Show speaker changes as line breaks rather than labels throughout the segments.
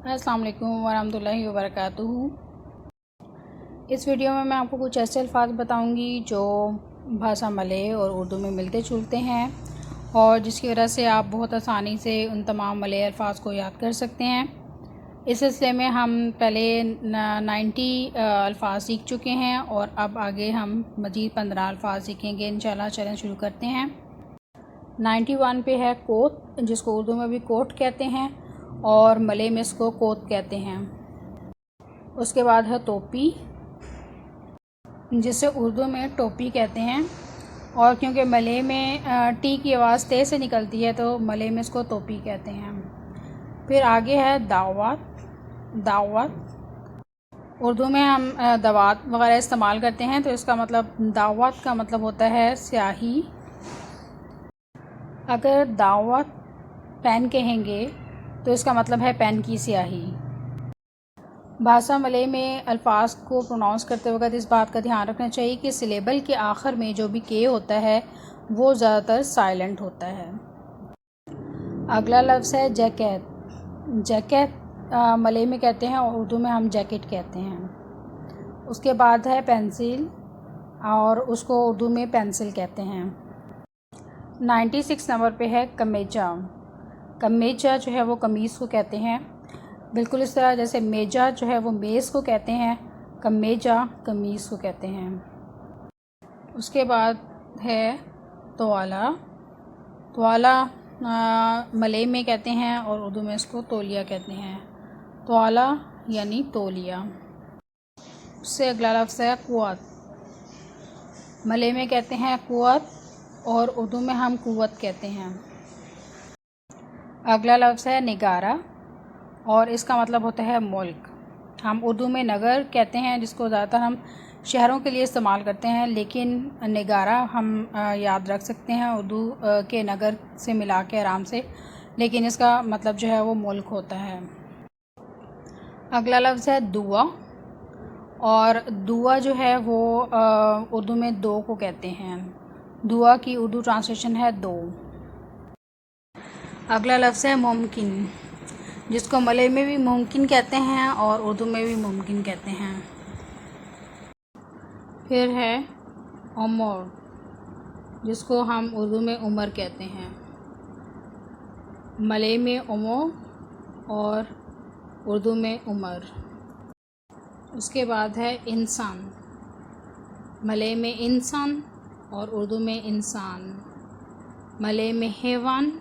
अस्सलाम वालेकुम वरहमतुल्लाहि वबरकातुहू। इस वीडियो में मैं आपको कुछ ऐसे अल्फाज बताऊंगी जो भाषा मलय और उर्दू में मिलते जुलते हैं और जिसकी वजह से आप बहुत आसानी से उन तमाम मलय अल्फाज को याद कर सकते हैं। इस सिलसिले में हम पहले 90 अल्फाज सीख चुके हैं और अब आगे हम मज़ीद 15 अल्फाज सीखेंगे इंशाल्लाह। चलें शुरू करते हैं। 91 पे है कोत, जिसको उर्दू में भी कोट कहते हैं और मलय में इसको कोत कहते हैं। उसके बाद है टोपी, जिसे उर्दू में टोपी कहते हैं और क्योंकि मलय में टी की आवाज़ तेज़ से निकलती है तो मलय में इसको टोपी कहते हैं। फिर आगे है दावत। दावत उर्दू में हम दवात वगैरह इस्तेमाल करते हैं तो इसका मतलब दावत का मतलब होता है स्याही। अगर दावत पेन कहेंगे तो इसका मतलब है पेन की स्याही। भाषा मलय में अल्फाज को प्रोनाउंस करते वक्त इस बात का ध्यान रखना चाहिए कि सिलेबल के आखिर में जो भी के होता है वो ज़्यादातर साइलेंट होता है। अगला लफ्ज़ है जैकेट। जैकेट मलय में कहते हैं और उर्दू में हम जैकेट कहते हैं। उसके बाद है पेंसिल और उसको उर्दू में पेंसिल कहते हैं। 96 नंबर पे है कमेजा। कमेजा जो है वो कमीज़ को कहते हैं, बिल्कुल इस तरह जैसे मेजा जो है वो मेज़ को कहते हैं, कमेजा कमीज़ को कहते हैं। उसके बाद है तवाला। तवाला मलय में कहते हैं और उर्दू में इसको तौलिया कहते हैं। तवाला यानी तौलिया। उससे अगला लफ्ज़ है कुव्वत। मलय में कहते हैं कुव्वत और उर्दू में हम कुव्वत कहते हैं। अगला लफ्ज़ है निगारा और इसका मतलब होता है मुल्क। हम उर्दू में नगर कहते हैं जिसको ज़्यादातर हम शहरों के लिए इस्तेमाल करते हैं, लेकिन निगारा हम याद रख सकते हैं उर्दू के नगर से मिला के आराम से, लेकिन इसका मतलब जो है वो मुल्क होता है। अगला लफ्ज़ है दुआ और दुआ जो है वो उर्दू में दो को कहते हैं। दुआ की उर्दू ट्रांसलेशन है दो। अगला लफ्ज़ है मुमकिन, जिसको मलय में भी मुमकिन कहते हैं और उर्दू में भी मुमकिन कहते हैं। फिर है उमर, जिसको हम उर्दू में उमर कहते हैं, मलय में उमर और उर्दू में उमर। उसके बाद है इंसान। मलय में इंसान और उर्दू में इंसान, मलय में हैवान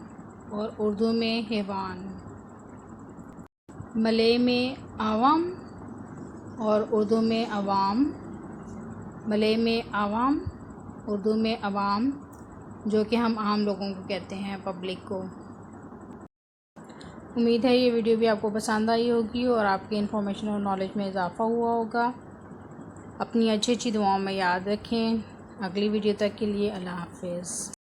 और उर्दू में हैवान, मलय में आवाम और उर्दू में अवाम, मलय में आवाम उर्दू में अवाम, जो कि हम आम लोगों को कहते हैं, पब्लिक को। उम्मीद है ये वीडियो भी आपको पसंद आई होगी और आपकी इन्फॉर्मेशन और नॉलेज में इजाफ़ा हुआ होगा। अपनी अच्छी अच्छी दुआओं में याद रखें। अगली वीडियो तक के लिए अल्लाह हाफ़िज़।